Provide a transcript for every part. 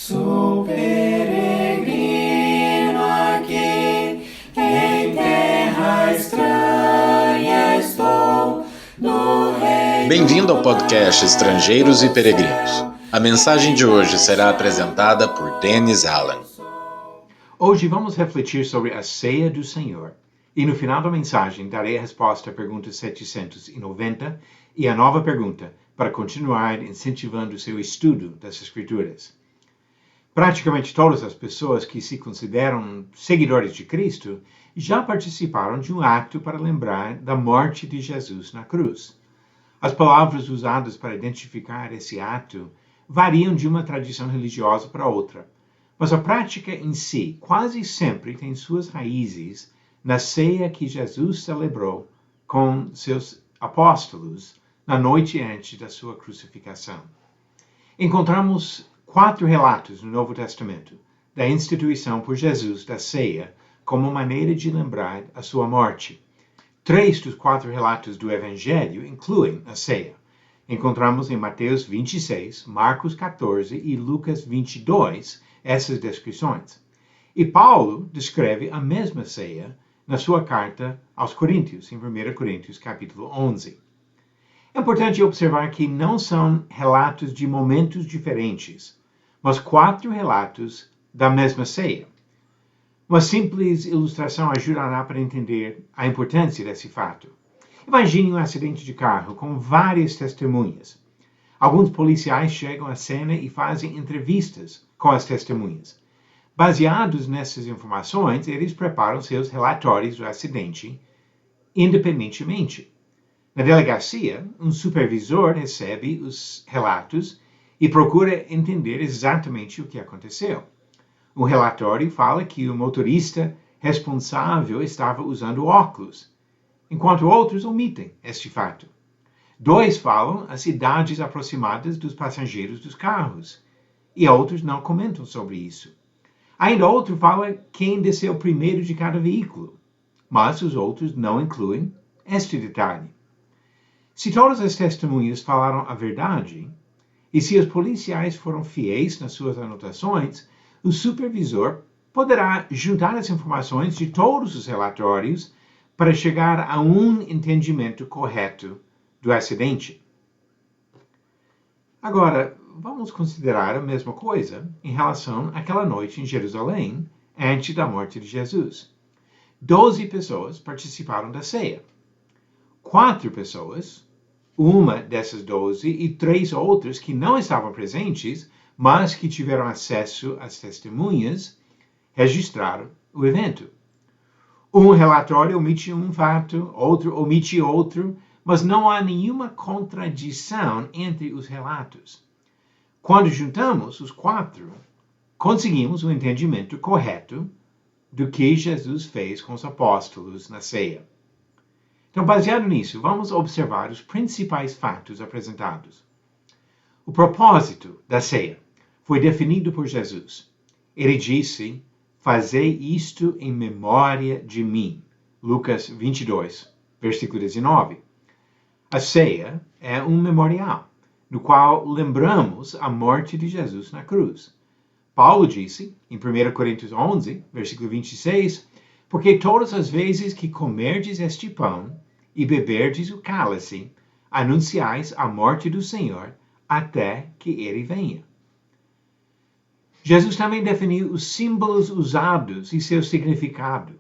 Sou peregrino aqui, em terra estranha estou, no reino. Bem-vindo ao podcast Estrangeiros e Peregrinos. A mensagem de hoje será apresentada por Dennis Allen. Hoje vamos refletir sobre a ceia do Senhor. E no final da mensagem darei a resposta à pergunta 790 e a nova pergunta para continuar incentivando o seu estudo das Escrituras. Praticamente todas as pessoas que se consideram seguidores de Cristo já participaram de um ato para lembrar da morte de Jesus na cruz. As palavras usadas para identificar esse ato variam de uma tradição religiosa para outra, mas a prática em si quase sempre tem suas raízes na ceia que Jesus celebrou com seus apóstolos na noite antes da sua crucificação. Encontramos 4 relatos no Novo Testamento da instituição por Jesus da ceia como maneira de lembrar a sua morte. 3 dos 4 relatos do Evangelho incluem a ceia. Encontramos em Mateus 26, Marcos 14 e Lucas 22 essas descrições. E Paulo descreve a mesma ceia na sua carta aos Coríntios, em 1 Coríntios capítulo 11. É importante observar que não são relatos de momentos diferentes, mas 4 relatos da mesma ceia. Uma simples ilustração ajudará para entender a importância desse fato. Imagine um acidente de carro com várias testemunhas. Alguns policiais chegam à cena e fazem entrevistas com as testemunhas. Baseados nessas informações, eles preparam seus relatórios do acidente independentemente. Na delegacia, um supervisor recebe os relatos e procura entender exatamente o que aconteceu. Um relatório fala que o motorista responsável estava usando óculos, enquanto outros omitem este fato. 2 falam as idades aproximadas dos passageiros dos carros, e outros não comentam sobre isso. Ainda outro fala quem desceu primeiro de cada veículo, mas os outros não incluem este detalhe. Se todas as testemunhas falaram a verdade, e se os policiais foram fiéis nas suas anotações, o supervisor poderá juntar as informações de todos os relatórios para chegar a um entendimento correto do acidente. Agora, vamos considerar a mesma coisa em relação àquela noite em Jerusalém, antes da morte de Jesus. 12 pessoas participaram da ceia. 4 pessoas, uma dessas 12 e 3 outras que não estavam presentes, mas que tiveram acesso às testemunhas, registraram o evento. Um relatório omite um fato, outro omite outro, mas não há nenhuma contradição entre os relatos. Quando juntamos os 4, conseguimos o entendimento correto do que Jesus fez com os apóstolos na ceia. Então, baseado nisso, vamos observar os principais fatos apresentados. O propósito da ceia foi definido por Jesus. Ele disse: "Fazei isto em memória de mim." Lucas 22, versículo 19. A ceia é um memorial, no qual lembramos a morte de Jesus na cruz. Paulo disse, em 1 Coríntios 11, versículo 26, "Porque todas as vezes que comerdes este pão e beberdes o cálice, anunciais a morte do Senhor até que ele venha." Jesus também definiu os símbolos usados e seu significado.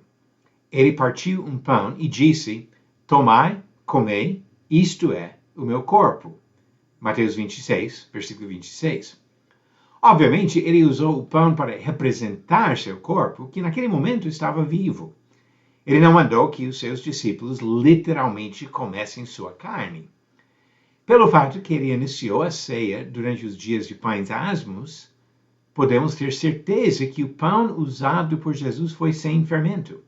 Ele partiu um pão e disse: "Tomai, comei, isto é o meu corpo." Mateus 26, versículo 26. Obviamente, ele usou o pão para representar seu corpo, que naquele momento estava vivo. Ele não mandou que os seus discípulos literalmente comessem sua carne. Pelo fato que ele iniciou a ceia durante os dias de pães asmos, podemos ter certeza que o pão usado por Jesus foi sem fermento.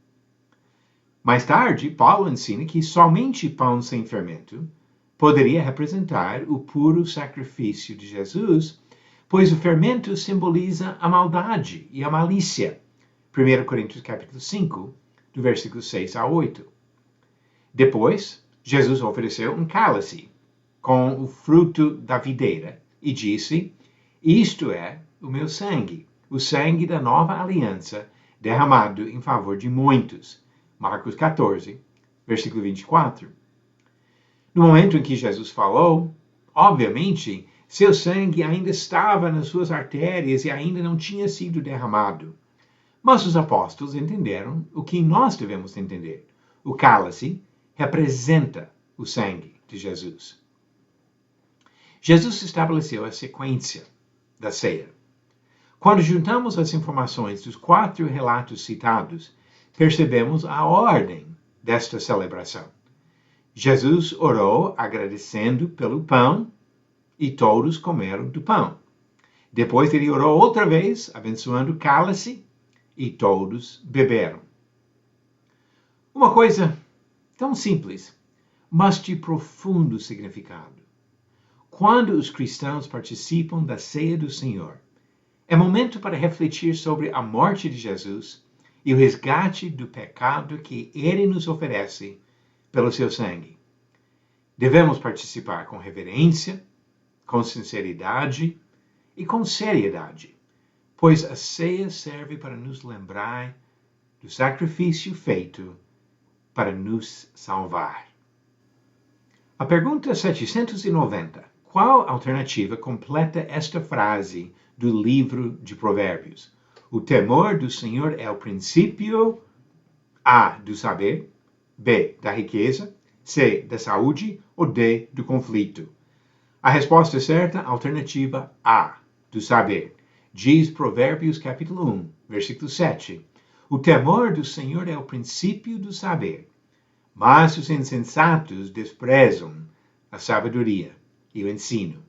Mais tarde, Paulo ensina que somente pão sem fermento poderia representar o puro sacrifício de Jesus, pois o fermento simboliza a maldade e a malícia. 1 Coríntios capítulo 5, do versículo 6 a 8. Depois, Jesus ofereceu um cálice com o fruto da videira e disse: "Isto é o meu sangue, o sangue da nova aliança, derramado em favor de muitos. Marcos 14, versículo 24. No momento em que Jesus falou, obviamente, seu sangue ainda estava nas suas artérias e ainda não tinha sido derramado. Mas os apóstolos entenderam o que nós devemos entender. O cálice representa o sangue de Jesus. Jesus estabeleceu a sequência da ceia. Quando juntamos as informações dos 4 relatos citados, percebemos a ordem desta celebração. Jesus orou agradecendo pelo pão e todos comeram do pão. Depois ele orou outra vez, abençoando o cálice e todos beberam. Uma coisa tão simples, mas de profundo significado. Quando os cristãos participam da ceia do Senhor, é momento para refletir sobre a morte de Jesus e o resgate do pecado que ele nos oferece pelo seu sangue. Devemos participar com reverência, com sinceridade e com seriedade, pois a ceia serve para nos lembrar do sacrifício feito para nos salvar. A pergunta 790. Qual alternativa completa esta frase do livro de Provérbios? O temor do Senhor é o princípio A, do saber, B, da riqueza, C, da saúde ou D, do conflito? A resposta certa, alternativa A, do saber. Diz Provérbios capítulo 1, versículo 7. O temor do Senhor é o princípio do saber, mas os insensatos desprezam a sabedoria e o ensino.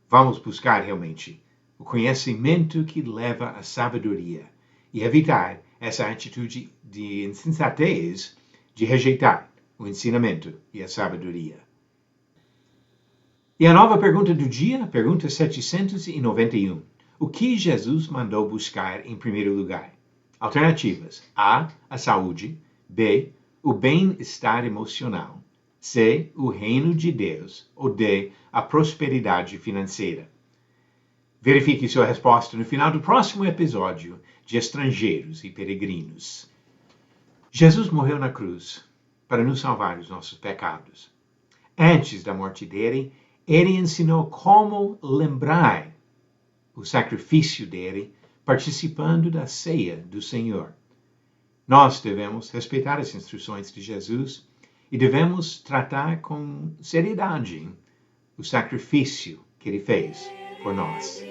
Vamos buscar realmente o conhecimento que leva à sabedoria e evitar essa atitude de insensatez de rejeitar o ensinamento e a sabedoria. E a nova pergunta do dia, pergunta 791. O que Jesus mandou buscar em primeiro lugar? Alternativas: A, a saúde, B, o bem-estar emocional, C, o reino de Deus, ou D, a prosperidade financeira. Verifique sua resposta no final do próximo episódio de Estrangeiros e Peregrinos. Jesus morreu na cruz para nos salvar dos nossos pecados. Antes da morte dele, ele ensinou como lembrar o sacrifício dele participando da ceia do Senhor. Nós devemos respeitar as instruções de Jesus e devemos tratar com seriedade o sacrifício que ele fez por nós.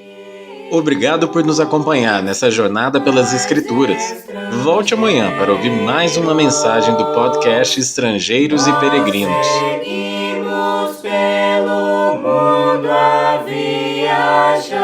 Obrigado por nos acompanhar nessa jornada pelas Escrituras. Volte amanhã para ouvir mais uma mensagem do podcast Estrangeiros e Peregrinos. Seguimos pelo mundo a viajar.